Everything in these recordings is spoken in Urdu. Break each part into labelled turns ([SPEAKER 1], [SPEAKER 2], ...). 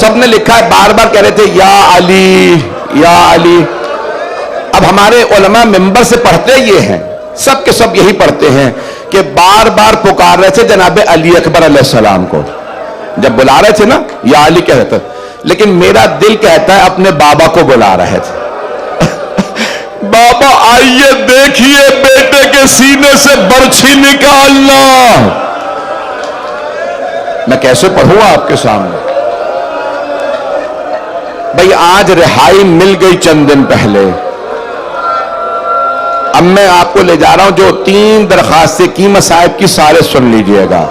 [SPEAKER 1] سب نے لکھا ہے، بار بار کہہ رہے تھے یا علی یا علی. اب ہمارے علماء منبر سے پڑھتے یہ ہیں، سب کے سب یہی پڑھتے ہیں کہ بار بار پکار رہے تھے جناب علی اکبر علیہ السلام کو. جب بلا رہے تھے نا یا علی کہتے، لیکن میرا دل کہتا ہے اپنے بابا کو بلا رہے تھے. بابا آئیے دیکھیے بیٹے کے سینے سے برچھی نکالنا. میں کیسے پڑھوں آپ کے سامنے؟ بھئی آج رہائی مل گئی چند دن پہلے. اب میں آپ کو لے جا رہا ہوں جو 3 درخواستیں کی مصائب کی، سارے سن لیجئے گا.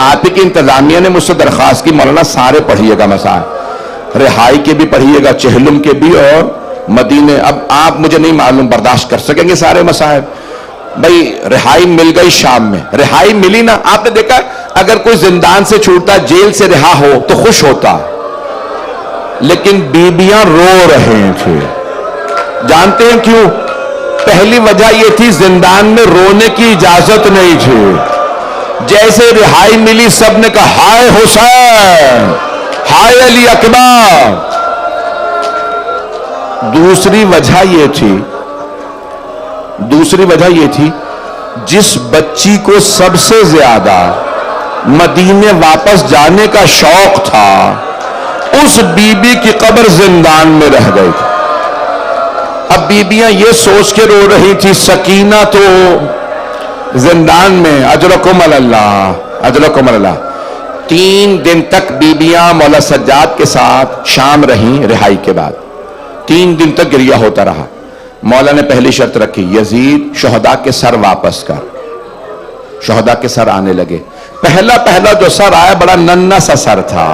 [SPEAKER 1] آپ ہی کی انتظامیہ نے مجھ سے درخواست کی مولانا سارے پڑھیے گا مصائب، رہائی کے بھی پڑھیے گا، چہلم کے بھی اور مدینے. اب آپ مجھے نہیں معلوم برداشت کر سکیں گے سارے مصائب. بھئی رہائی مل گئی شام میں، رہائی ملی نا. آپ نے دیکھا اگر کوئی زندان سے چھوٹتا، جیل سے رہا ہو تو خوش ہوتا، لیکن بیبیاں رو رہے تھے. جانتے ہیں کیوں؟ پہلی وجہ یہ تھی زندان میں رونے کی اجازت نہیں تھی. جیسے رہائی ملی سب نے کہا ہائے حسین، ہائے علی اکبر. دوسری وجہ یہ تھی جس بچی کو سب سے زیادہ مدینے واپس جانے کا شوق تھا، اس بی بی کی قبر زندان میں رہ گئی تھی. اب بیبیاں یہ سوچ کے رو رہی تھی سکینہ تو زندان میں، اجرکم اللہ اجرکم اللہ. 3 دن تک بیبیاں مولا سجاد کے ساتھ شام رہیں. رہائی کے بعد 3 دن تک گریہ ہوتا رہا. مولا نے پہلی شرط رکھی، یزید شہداء کے سر واپس کر. شہداء کے سر آنے لگے. پہلا جو سر آیا بڑا ننھا سا سر تھا.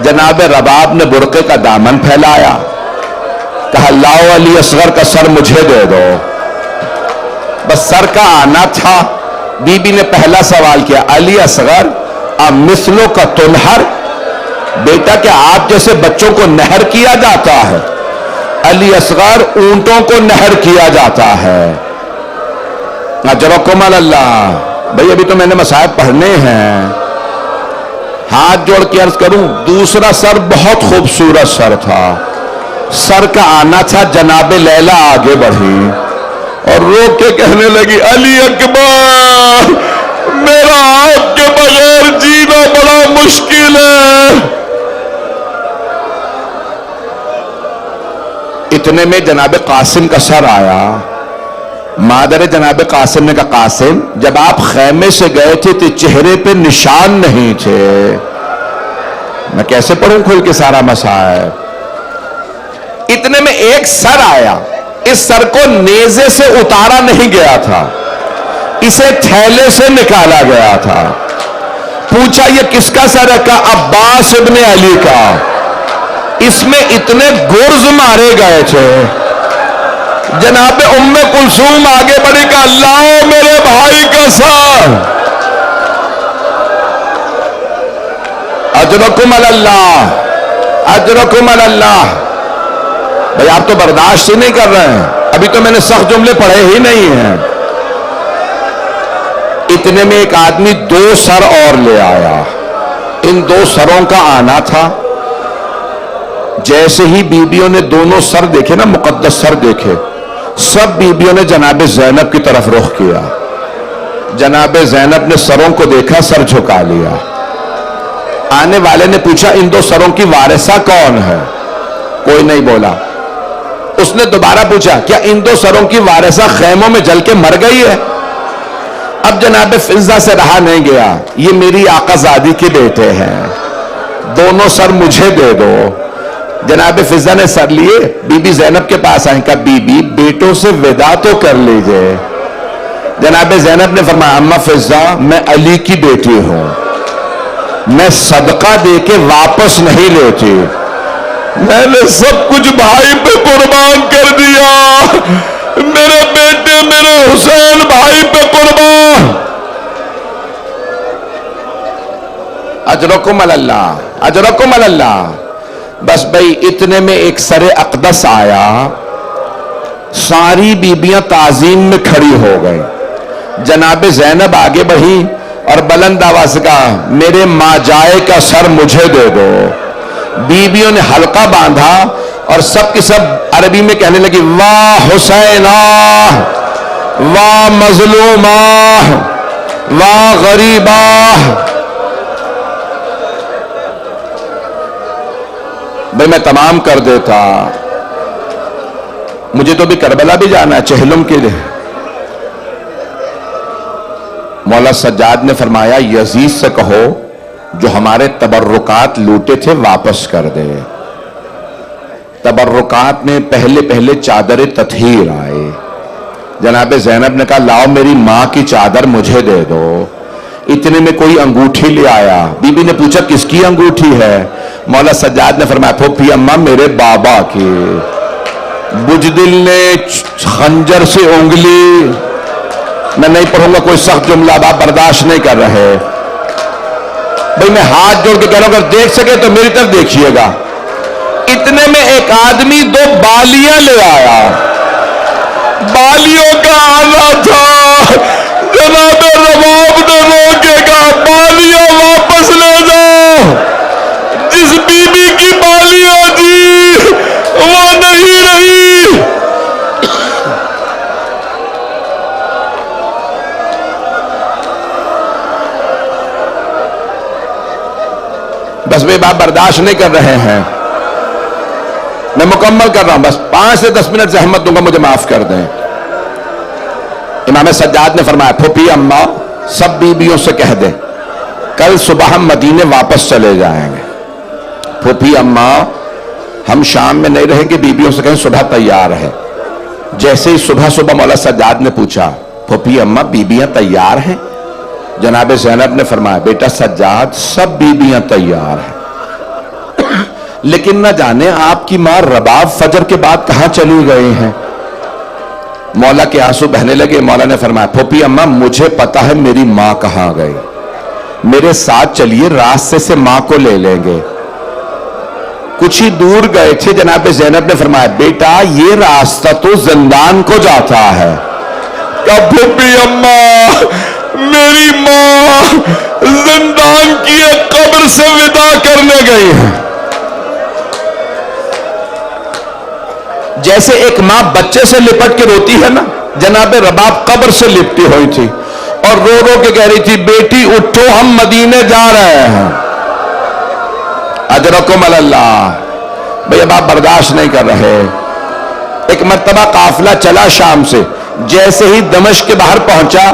[SPEAKER 1] جناب رباب نے برقعے کا دامن پھیلایا، کہا لاؤ علی اصغر کا سر مجھے دے دو. بس سر کا آنا تھا. بی بی نے پہلا سوال کیا، علی اصغر مثلوں کا تنہر، بیٹا کیا آپ جیسے بچوں کو نہر کیا جاتا ہے؟ علی اصغر اونٹوں کو نہر کیا جاتا ہے. اجرکم اللہ. بھئی ابھی تو میں نے مصائب پڑھنے ہیں. ہاتھ جوڑ کے عرض کروں، دوسرا سر بہت خوبصورت سر تھا. سر کا آنا تھا. جناب لیلا آگے بڑھی اور رو کے کہنے لگی علی اکبر میرا آپ کے بغیر جینا بڑا مشکل ہے. اتنے میں جناب قاسم کا سر آیا. مادر جناب قاسم نے کہا قاسم جب آپ خیمے سے گئے تھے تو چہرے پہ نشان نہیں تھے. میں کیسے پڑھوں کھل کے سارا مصائب؟ اتنے میں ایک سر آیا. اس سر کو نیزے سے اتارا نہیں گیا تھا، اسے تھیلے سے نکالا گیا تھا. پوچھا یہ کس کا سر ہے؟ کہا عباس ابن علی کا. اس میں اتنے گرز مارے گئے تھے. جناب ام کلثوم آگے بڑھی کہ اللہ میرے بھائی کا سر. اجرکم اللہ اجرکم اللہ. بھئی آپ تو برداشت ہی نہیں کر رہے ہیں. ابھی تو میں نے سخت جملے پڑھے ہی نہیں ہیں. اتنے میں ایک آدمی 2 سر اور لے آیا. ان 2 سروں کا آنا تھا. جیسے ہی بیبیوں نے دونوں سر دیکھے نا، مقدس سر دیکھے، سب بیبیوں نے جناب زینب کی طرف رخ کیا. جناب زینب نے سروں کو دیکھا، سر جھکا لیا. آنے والے نے پوچھا ان 2 سروں کی وارثہ کون ہے؟ کوئی نہیں بولا. اس نے دوبارہ پوچھا کیا ان 2 سروں کی وارثہ خیموں میں جل کے مر گئی ہے؟ اب جناب فضہ سے رہا نہیں گیا. یہ میری آقا زادی کے بیٹے ہیں، دونوں سر مجھے دے دو. جناب فضہ نے سر لیے، بی بی زینب کے پاس آئیں. کہا بی بی بیٹوں سے ودا تو کر لیجئے. جناب زینب نے فرمایا اما فضہ میں علی کی بیٹی ہوں، میں صدقہ دے کے واپس نہیں لیتی. میں نے سب کچھ بھائی پہ قربان کر دیا. میرے بیٹے میرے حسین بھائی پہ قربان. اجرکم اللہ اجرکم اللہ. بس بھئی اتنے میں ایک سر اقدس آیا. ساری بیبیاں تعظیم میں کھڑی ہو گئی. جناب زینب آگے بڑھی اور بلند آواز سے کہا میرے ماں جائے کا سر مجھے دے دو. بیویوں نے حلقہ باندھا اور سب کی سب عربی میں کہنے لگی واہ حسینہ، واہ مظلومہ، واہ غریبہ۔ بھئی میں تمام کر دیتا، مجھے تو بھی کربلا بھی جانا ہے چہلم کے لیے۔ مولا سجاد نے فرمایا یزید سے کہو جو ہمارے تبرکات لوٹے تھے واپس کر دے۔ تبرکات میں پہلے چادر تطہیر آئے۔ جناب زینب نے کہا لاؤ میری ماں کی چادر مجھے دے دو۔ اتنے میں کوئی انگوٹھی لے آیا۔ بی بی نے پوچھا کس کی انگوٹھی ہے؟ مولا سجاد نے فرمایا پھوپھی اماں میرے بابا کی۔ بجدل نے خنجر سے انگلی، میں نہیں پڑھوں گا کوئی سخت جملہ، آپ برداشت نہیں کر رہے۔ بھئی میں ہاتھ جوڑ کے کہہ رہا ہوں اگر دیکھ سکے تو میری طرف دیکھیے گا۔ اتنے میں ایک آدمی 2 بالیاں لے آیا، بالیوں کا آنا تھا۔ جناب رباب نے روکے گا بالیاں واپس لے جاؤ، جس بی بی کی بالیاں تھی وہ نہیں رہی۔ بس میں بات برداشت نہیں کر رہے ہیں، میں مکمل کر رہا ہوں، بس 5 سے 10 منٹ زحمت دوں گا، مجھے معاف کر دیں۔ امام سجاد نے فرمایا پھوپھی اماں سب بیویوں سے کہہ دیں کل صبح ہم مدینے واپس چلے جائیں گے۔ پھوپھی اماں ہم شام میں نہیں رہیں گے، بیویوں سے کہیں صبح تیار ہے۔ جیسے ہی صبح مولا سجاد نے پوچھا پھوپھی اماں بیویاں تیار ہیں؟ جناب زینب نے فرمایا بیٹا سجاد سب بیویاں تیار ہیں، لیکن نہ جانے آپ کی ماں رباب فجر کے بعد کہاں چلی گئی ہیں۔ مولا کے آنسو بہنے لگے۔ مولا نے فرمایا پھوپھی اماں مجھے پتا ہے میری ماں کہاں گئی، میرے ساتھ چلیے راستے سے ماں کو لے لیں گے۔ کچھ ہی دور گئے تھے، جناب زینب نے فرمایا بیٹا یہ راستہ تو زندان کو جاتا ہے۔ کہ پھوپھی اماں میری ماں زندان کی ایک قبر سے ودا کرنے گئی ہے۔ جیسے ایک ماں بچے سے لپٹ کے روتی ہے نا، جناب رباب قبر سے لپٹی ہوئی تھی اور رو رو کے کہہ رہی تھی بیٹی اٹھو ہم مدینے جا رہے ہیں۔ اجرکم اللہ۔ بھئی اب آپ برداشت نہیں کر رہے۔ ایک مرتبہ قافلہ چلا شام سے، جیسے ہی دمشق کے باہر پہنچا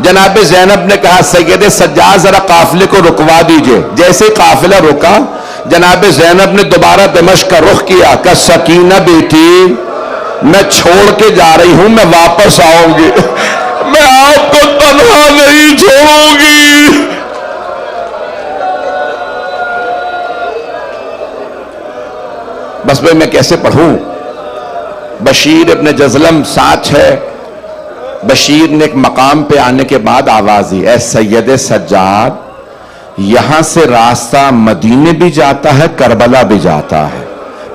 [SPEAKER 1] جناب زینب نے کہا سید سجاد ذرا قافلے کو رکوا دیجئے۔ جیسے ہی قافلہ رکا جناب زینب نے دوبارہ دمشق کا رخ کیا کہ سکینہ بیٹی میں چھوڑ کے جا رہی ہوں، میں واپس آؤں گی، میں آپ کو تنہا نہیں چھوڑوں گی۔ بس بھئی میں کیسے پڑھوں؟ بشیر ابن جزلم ساتھ ہے۔ بشیر نے ایک مقام پہ آنے کے بعد آواز دی اے سید سجاد یہاں سے راستہ مدینے بھی جاتا ہے کربلا بھی جاتا ہے۔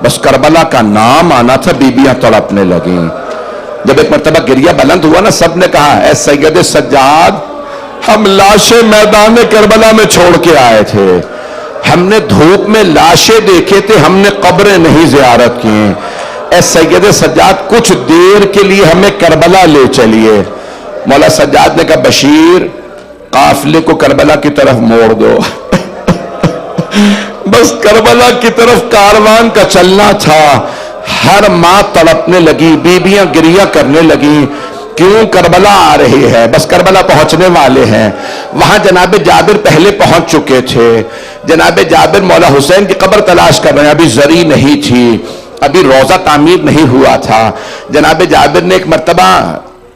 [SPEAKER 1] بس کربلا کا نام آنا تھا بیبیاں تڑپنے لگیں۔ جب ایک مرتبہ گریہ بلند ہوا نا سب نے کہا اے سید سجاد ہم لاشیں میدان کربلا میں چھوڑ کے آئے تھے، ہم نے دھوپ میں لاشیں دیکھے تھے، ہم نے قبریں نہیں زیارت کی۔ اے سید سجاد کچھ دیر کے لیے ہمیں کربلا لے چلیے۔ مولا سجاد نے کہا بشیر قافلے کو کربلا کی طرف موڑ دو۔ بس کربلا کی طرف کاروان کا چلنا تھا۔ ہر ماں تڑپنے لگی، بیویاں گریہ کرنے لگی، کیوں کربلا آ رہی ہے، بس کربلا پہنچنے والے ہیں۔ وہاں جناب جابر پہلے پہنچ چکے تھے۔ جناب جابر مولا حسین کی قبر تلاش کر رہے ہیں، ابھی زری نہیں تھی، ابھی روضہ تعمیر نہیں ہوا تھا۔ جناب جابر نے ایک مرتبہ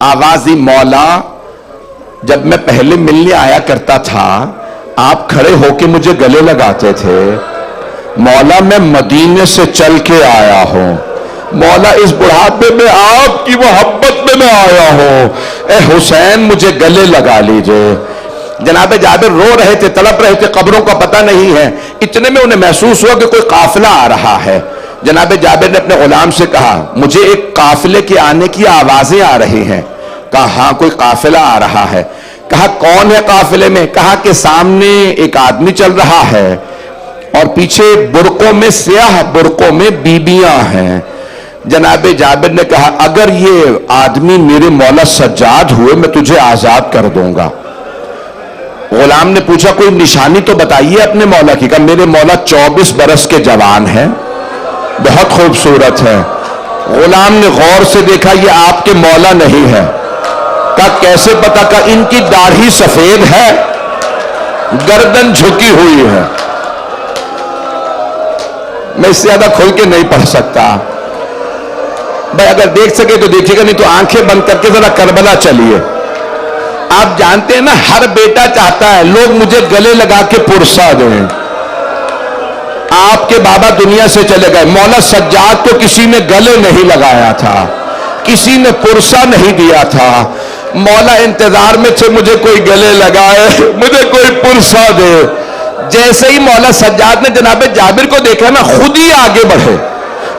[SPEAKER 1] آواز دی مولا جب میں پہلے ملنے آیا کرتا تھا آپ کھڑے ہو کے مجھے گلے لگاتے تھے، مولا میں مدینے سے چل کے آیا ہوں، مولا اس بڑھاپے میں آپ کی محبت میں میں آیا ہوں، اے حسین مجھے گلے لگا لیجئے۔ جناب جابر رو رہے تھے، تڑپ رہے تھے، قبروں کا پتہ نہیں ہے۔ اتنے میں انہیں محسوس ہوا کہ کوئی قافلہ آ رہا ہے۔ جناب جابر نے اپنے غلام سے کہا مجھے ایک قافلے کے آنے کی آوازیں آ رہی ہیں۔ کہا ہاں کوئی قافلہ آ رہا ہے۔ کہا کون ہے قافلے میں؟ کہا کہ سامنے ایک آدمی چل رہا ہے، اور پیچھے برقوں میں, سیاہ برقوں میں بیبیاں ہیں. جناب جابر نے کہا اگر یہ آدمی میرے مولا سجاد ہوئے میں تجھے آزاد کر دوں گا. غلام نے پوچھا کوئی نشانی تو بتائیے اپنے مولا کی. کہا میرے مولا 24 برس کے جوان ہیں, بہت خوبصورت ہے. غلام نے غور سے دیکھا یہ آپ کے مولا نہیں ہے. کہا کیسے پتا؟ کہا ان کی داڑھی سفید ہے, گردن جھکی ہوئی ہے. میں اس سے زیادہ کھل کے نہیں پڑھ سکتا بھائی, اگر دیکھ سکے تو دیکھیے گا, نہیں تو آنکھیں بند کر کے ذرا کربلا چلیے. آپ جانتے ہیں نا ہر بیٹا چاہتا ہے لوگ مجھے گلے لگا کے پرسا دیں. آپ کے بابا دنیا سے چلے گئے, مولا سجاد کو کسی نے گلے نہیں لگایا تھا, کسی نے پرسا نہیں دیا تھا. مولا انتظار میں تھے مجھے کوئی گلے لگائے, مجھے کوئی پرسا دے. جیسے ہی مولا سجاد نے جناب جابر کو دیکھا نا خود ہی آگے بڑھے,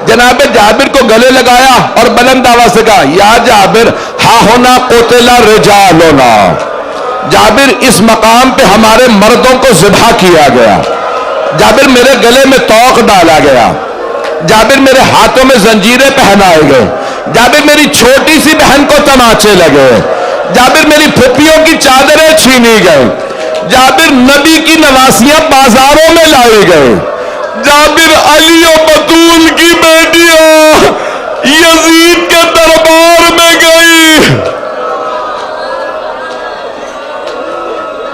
[SPEAKER 1] جناب جابر کو گلے لگایا اور بلند آواز سے کہا یا جابر ہا ہونا قتلا رجالنا. جابر اس مقام پہ ہمارے مردوں کو ذبح کیا گیا. جابر میرے گلے میں توق ڈالا گیا. جابر میرے ہاتھوں میں زنجیریں پہنائے گئے. جابر میری چھوٹی سی بہن کو تماچے لگے. جابر میری پھپھیوں کی چادریں چھینی گئے. جابر نبی کی نواسیاں بازاروں میں لائے گئے. جابر علی و بطول کی بیٹیاں یزید کے دربار میں گئی.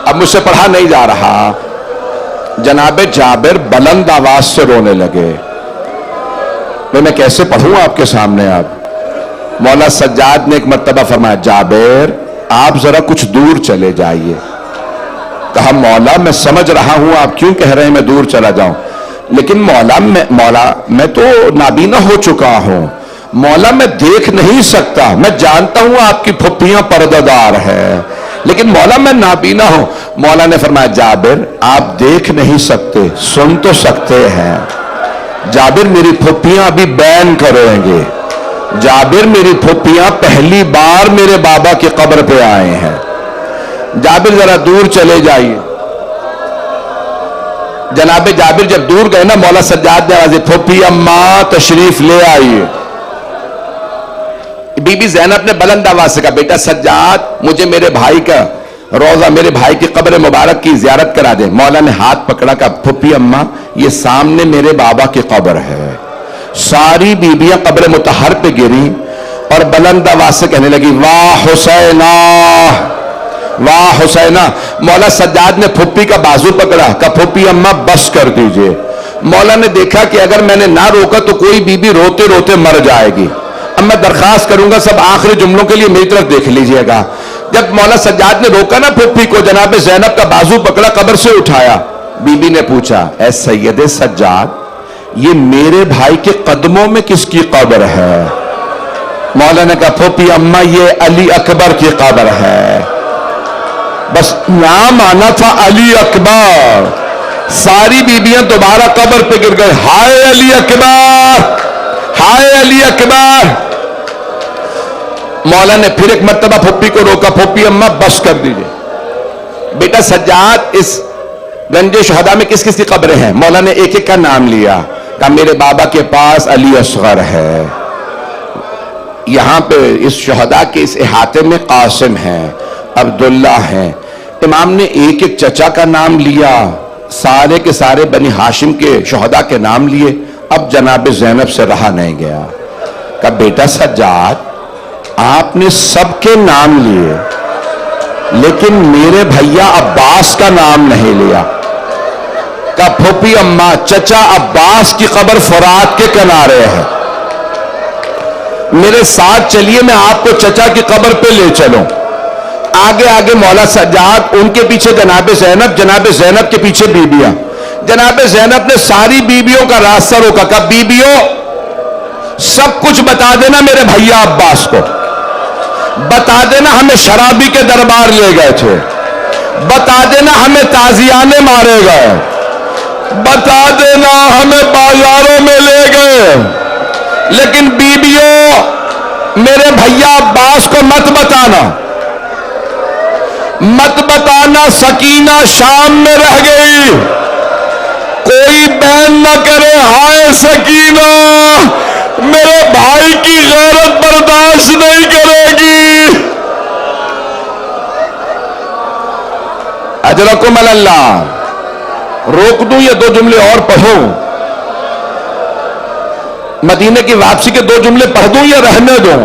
[SPEAKER 1] اب مجھ سے پڑھا نہیں جا رہا. جناب جابر بلند آواز سے رونے لگے. میں کیسے پڑھوں آپ کے سامنے؟ آپ مولا سجاد نے ایک مرتبہ فرمایا جابر آپ ذرا کچھ دور چلے جائیے. کہا مولا میں سمجھ رہا ہوں آپ کیوں کہہ رہے ہیں میں دور چلا جاؤں, لیکن مولا میں تو نابینا ہو چکا ہوں. مولا میں دیکھ نہیں سکتا. میں جانتا ہوں آپ کی پھپھیاں پردہ ہے, لیکن مولا میں نابینا ہوں. مولا نے فرمایا جابر آپ دیکھ نہیں سکتے, سن تو سکتے ہیں. جابر میری پھپھیاں ابھی بیان کریں گے. جابر میری پھپھیاں پہلی بار میرے بابا کی قبر پہ آئے ہیں. جابر ذرا دور چلے جائیے. جناب جابر جب دور گئے نا مولا سجاد نے آواز دی پھپھی اماں تشریف لے آئیے. بی بی زینب نے بلند آواز سے کہا بیٹا سجاد مجھے میرے بھائی کا روزہ, میرے بھائی کی قبر مبارک کی زیارت کرا دے. مولا نے ہاتھ پکڑا کہا پھپھی اماں یہ سامنے میرے بابا کی قبر ہے. ساری بیبیاں قبر مطہر پہ گری اور بلند آواز سے کہنے لگی واہ حسینہ واہ حسینہ. مولا سجاد نے پھپھی کا بازو پکڑا, کہا پھپھی اماں بس کر دیجئے. مولا نے دیکھا کہ اگر میں نے نہ روکا تو کوئی بیوی روتے روتے مر جائے گی. اب میں درخواست کروں گا سب آخری جملوں کے لیے میری طرف دیکھ لیجئے گا. جب مولا سجاد نے روکا نا پھپھی کو, جناب زینب کا بازو پکڑا, قبر سے اٹھایا. بی بی نے پوچھا اے سید سجاد یہ میرے بھائی کے قدموں میں کس کی قبر ہے؟ مولا نے کہا پھپھی اماں یہ علی اکبر کی قبر ہے. بس نام آنا تھا علی اکبر. ساری بیبیاں دوبارہ قبر پہ گر گئے. ہائے علی اکبر, ہائے علی اکبر. مولا نے پھر ایک مرتبہ پھپھی کو روکا, پھپھی اماں بس کر دیجئے. بیٹا سجاد اس گنج شہداء میں کس کس کی قبریں ہیں؟ مولا نے ایک ایک کا نام لیا. کہا میرے بابا کے پاس علی اصغر ہے, یہاں پہ اس شہداء کے اس احاطے میں قاسم ہے, عبداللہ ہیں. امام نے ایک ایک چچا کا نام لیا, سارے کے سارے بنی ہاشم کے شہداء کے نام لیے. اب جناب زینب سے رہا نہیں گیا. کہا بیٹا سجاد آپ نے سب کے نام لیے لیکن میرے بھیا عباس کا نام نہیں لیا. کہا پھوپھی اماں چچا عباس کی قبر فرات کے کنارے ہے, میرے ساتھ چلیے میں آپ کو چچا کی قبر پہ لے چلوں. آگے آگے مولا سجاد, ان کے پیچھے جناب زینب کے پیچھے بیبیاں. جناب زینب نے ساری بیبیوں کا راستہ روکا. کہا بیبیوں سب کچھ بتا دینا میرے بھیا عباس کو, بتا دینا ہمیں شرابی کے دربار لے گئے تھے, بتا دینا ہمیں تازیانے مارے گئے, بتا دینا ہمیں بازاروں میں لے گئے, لیکن بیبیوں میرے بھیا عباس کو مت بتانا, مت بتانا. سکینہ شام میں رہ گئی, کوئی بہن نہ کرے ہائے سکینہ میرے بھائی کی غیرت برداشت نہیں کرے گی. اجرکم اللہ. روک دوں یا دو جملے اور پڑھوں؟ مدینے کی واپسی کے 2 جملے پڑھ دوں یا رہنے دوں؟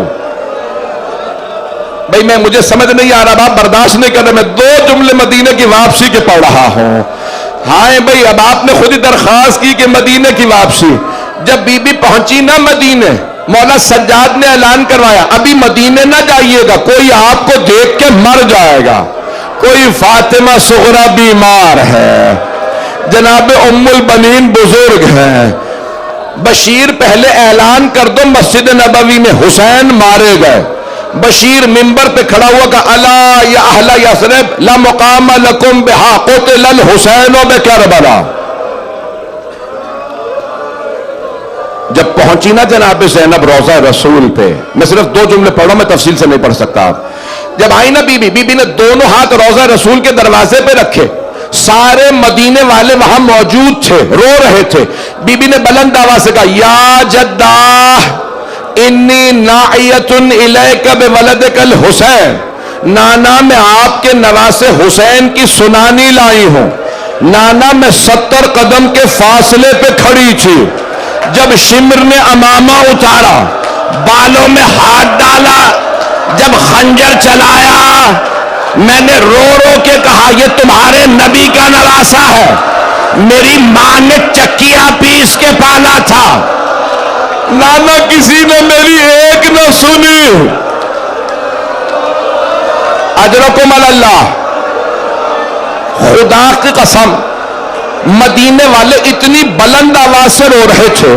[SPEAKER 1] بھئی میں مجھے سمجھ نہیں آ رہا، آپ برداشت نہیں کر رہے، میں 2 جملے مدینے کی واپسی کے پڑھ رہا ہوں. ہاں بھئی اب آپ نے خود ہی درخواست کی کہ مدینے کی واپسی. جب بی بی پہنچی نا مدینے، مولا سجاد نے اعلان کروایا ابھی مدینے نہ جائیے گا، کوئی آپ کو دیکھ کے مر جائے گا. کوئی فاطمہ صغرا بیمار ہے، جناب ام البنین بزرگ ہیں. بشیر پہلے اعلان کر دو مسجد نبوی میں حسین مارے گئے. بشیر منبر پہ کھڑا ہوا کہ الا یا اہل یثرب لا مقام لکم بہا قتل الحسین بکربلا. جب پہنچی نا جناب زینب روضہ رسول پہ، میں صرف 2 جملے پڑھوں، میں تفصیل سے نہیں پڑھ سکتا. جب آئی نا بی بی نے دونوں ہاتھ روضہ رسول کے دروازے پہ رکھے. سارے مدینے والے وہاں موجود تھے، رو رہے تھے. بی بی نے بلند آواز سے کہا یا جدہ انی ناعیت الیک بولدک الحسین. نانا میں آپ کے نواسے حسین کی سنانی لائی ہوں. نانا میں 70 قدم کے فاصلے پہ کھڑی تھی. جب شمر نے امامہ اتارا، بالوں میں ہاتھ ڈالا، جب خنجر چلایا، میں نے رو رو کے کہا یہ تمہارے نبی کا نواسا ہے. میری ماں نے چکیاں پیس کے پالا تھا. نانا کسی نے میری ایک نہ سنی. اجرکم اللہ. خدا کی قسم مدینے والے اتنی بلند آواز سے رو رہے تھے،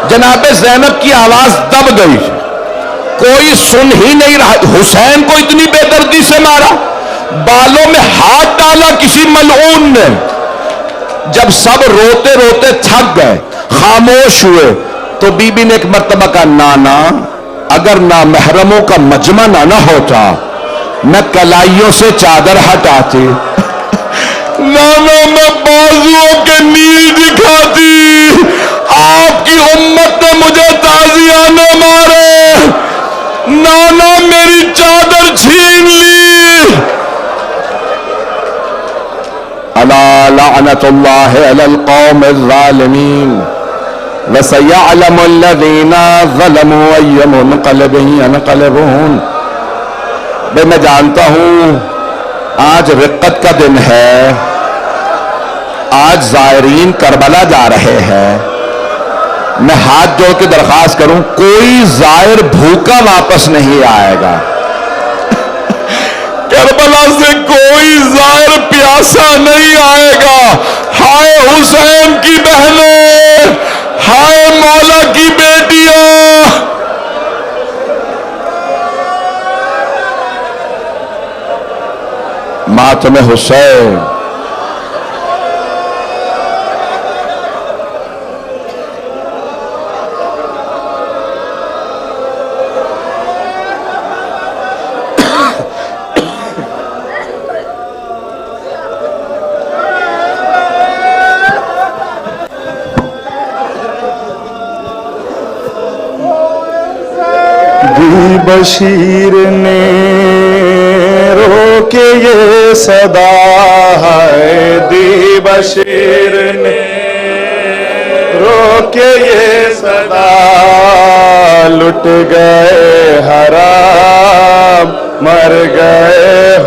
[SPEAKER 1] جناب زینب کی آواز دب گئی، کوئی سن ہی نہیں رہا. حسین کو اتنی بے دردی سے مارا، بالوں میں ہاتھ ڈالا کسی ملعون نے. جب سب روتے روتے تھک گئے، خاموش ہوئے، تو بی بی نے ایک مرتبہ کہا نانا اگر نامحرموں کا مجمع نہ ہوتا میں کلائیوں سے چادر ہٹاتی. نانا میں بازوؤں کے نیل دکھاتی. آپ کی امت نے مجھے تازیانے مارے، نانا میری چادر چھین لی. الا لعنت اللہ علی القوم الظالمین وسيعلم الذين ظلموا أي منقلب ينقلبون. میں جانتا ہوں آج رقت کا دن ہے، آج زائرین کربلا جا رہے ہیں. میں ہاتھ جوڑ کے درخواست کروں کوئی زائر بھوکا واپس نہیں آئے گا. کربلا سے کوئی زائر پیاسا نہیں آئے گا. ہائے حسین کی بہنیں، ہائے مولا کی بیٹیاں. ماتم حسین.
[SPEAKER 2] بشیر نے رو کے یہ صدا ہے، دی بشیر نے رو کے یہ صدا، لٹ گئے حرام مر گئے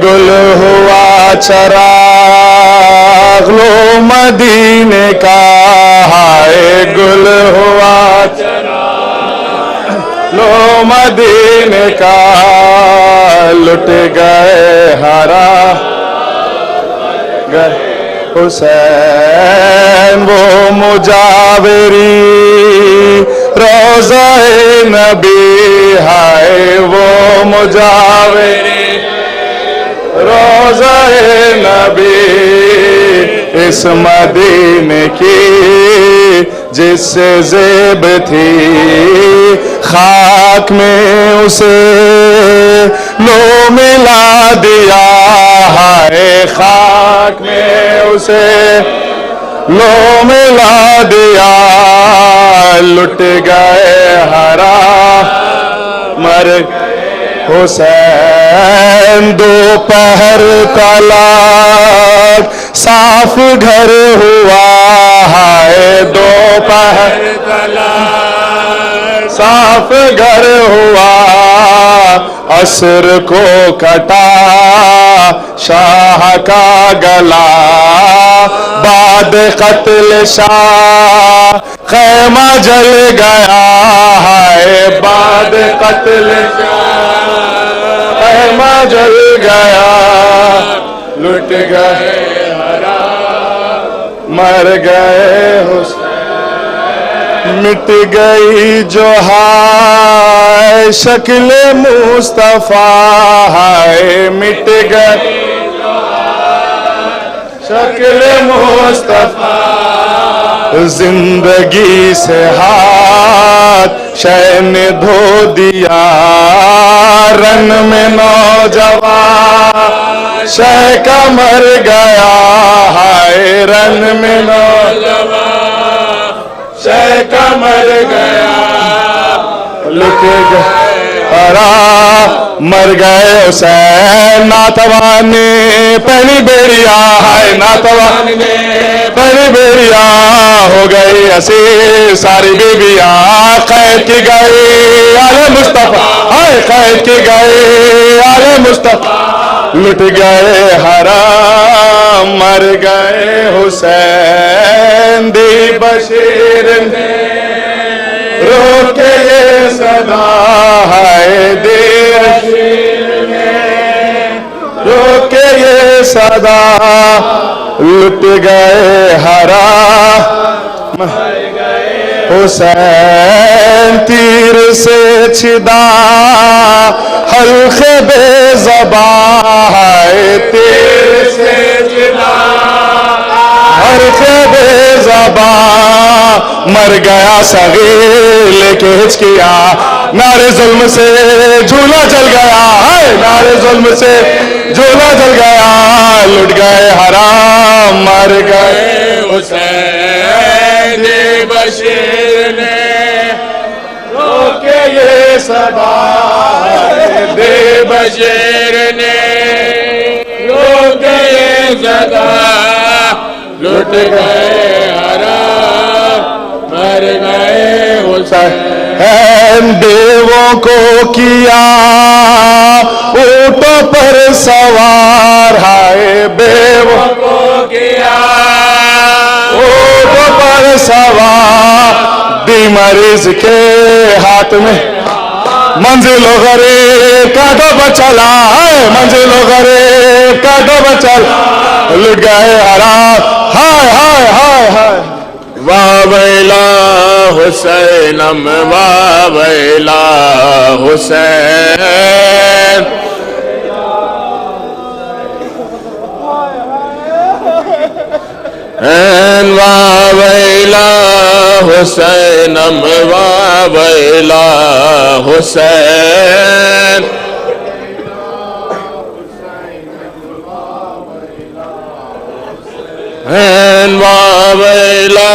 [SPEAKER 2] گل ہوا چراغ لو مدینے کا، ہائے گل ہوا چراغ لو مدینے کا، لٹ گئے ہرا گئے حسین وہ مجاوری روضہ نبی، ہائے وہ مجاوری روضہ نبی، اس مدینے کی جس سے زیب تھی خاک میں اسے لو ملا دیا ہے خاک میں اسے لو ملا دیا لٹ گئے ہرا مر حسین دوپہر تلک صاف گھر ہوا ہے دوپہر تلک صاف گھر ہوا عصر کو کٹا شاہ کا گلا بعد قتل شاہ خیمہ جل گیا ہے بعد قتل شاہ خیمہ جل گیا لٹ گئے ہرا مر گئے حسین مٹ گئی جو ہے شکل مصطفیٰ ہے مٹ گئی شکل مصطفیٰ زندگی سے ہاتھ شے نے دھو دیا رن میں نوجوان شے کا مر گیا ہے رن میں نوجوان شے کا مر گیا لٹ گئے ہرا مر گئے حسین ناتوان نے پہلی بیڑیا ہے ناتوان نے پہلی بیڑیا ہو گئی اسیر ساری بیبیاں قید کی گئی آل مصطفیٰ ہائے قید کی گئی آل مصطفیٰ لٹ گئے حرام مر گئے حسین دی بشیر نے روکے یہ صدا ہے دیر روکے یہ صدا لٹ گئے حرام حسین تیر سے چھدا حلق بے زباں ہے تیر سے چھدا حلق بے زباں مر گیا صغیر لے کے ہچکیا نعرے ظلم سے جھولا جل گیا ہے نعرے ظلم سے جھولا جل گیا لٹ گئے حرام مر گئے حسین بشیر نے روکے یہ صدا دے بشیر نے روکے یہ صدا لٹ گئے حرام مر گئے حسین دیووں کو کیا اونٹوں پر سوار ہے بیووں کو کیا اونٹوں پر سوار دی مریض کے ہاتھ میں منزل و غریب کا ڈوبا چلا ہے منزل و غریب کا ڈوبا چلا لٹ گئے حرام ہائے ہائے ہائے ہائے واہ ویلا حسینم واہ ویلا حسین واہ ویلا حسینم واہ ویلا حسین واہ ویلا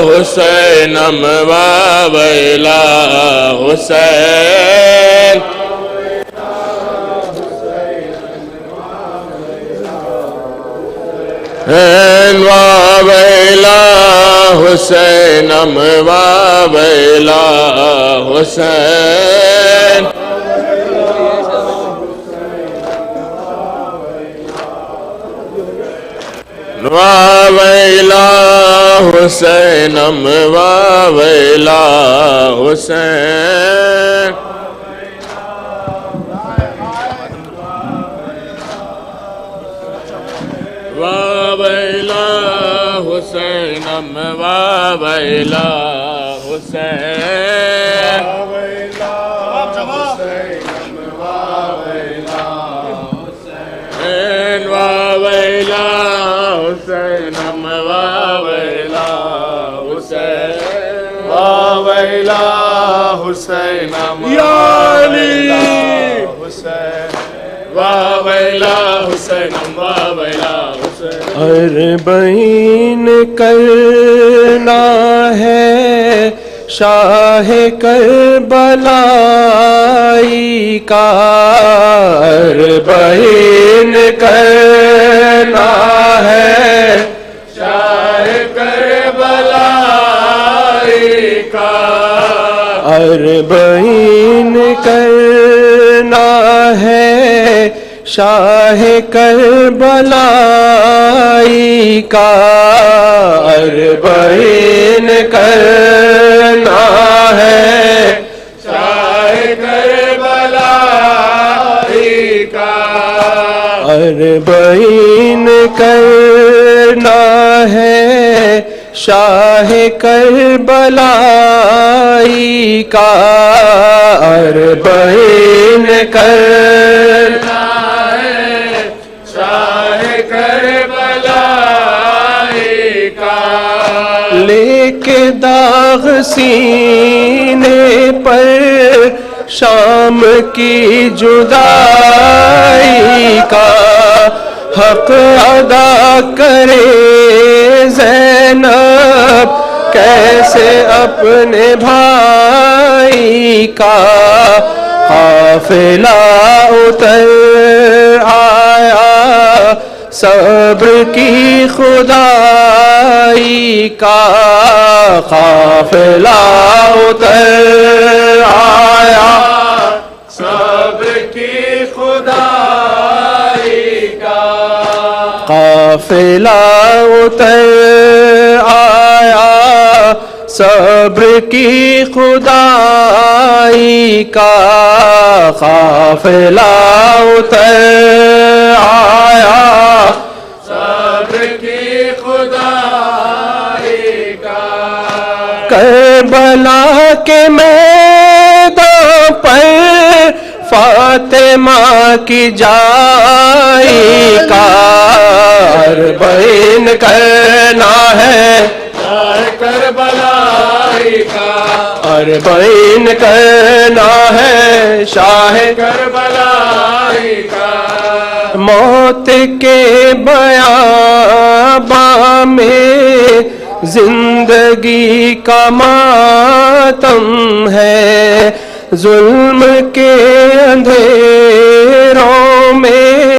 [SPEAKER 2] حسینم واہ ویلا حسین واہ ویلا حسینم واہ ویلا حسین واہ ویلا حسینم واہ ویلا حسین واہ ویلا حسینم واہ ویلا حسین واہ ویلا حسین ویلا حسین ویلا حسین یا علی حسین ویلا حسین ویلا حسین
[SPEAKER 3] اربعین کرنا ہے شاہ کربلائی کا اربعین کرنا ہے
[SPEAKER 2] شاہ کربلائی کا
[SPEAKER 3] اربعین کرنا ہے شاہ کربلائی کا اربعین کرنا ہے
[SPEAKER 2] شاہ کربلائی کا
[SPEAKER 3] اربعین کرنا ہے شاہ کربلائی کا اربعین کرنا
[SPEAKER 2] شاہ کربلائی کا
[SPEAKER 3] لے کے داغ سینے پر شام کی جدائی کا حق ادا کرے زینب کیسے اپنے بھائی کا قافلہ اتر آیا صبر کی خدائی کا قافلہ اتر آیا
[SPEAKER 2] صبر کی خدائی کا
[SPEAKER 3] قافلہ اتر آیا صبر کی خدائی کا قافلہ اتر آیا
[SPEAKER 2] صبر کی خدائی کا
[SPEAKER 3] کربلا کے میدان پر فاطمہ کی جائی کا اربعین کرنا ہے
[SPEAKER 2] شاہ کربلائی کا
[SPEAKER 3] اربعین کرنا ہے شاہ
[SPEAKER 2] کربلائی کا
[SPEAKER 3] موت کے بیاباں میں زندگی کا ماتم ہے ظلم کے اندھیروں میں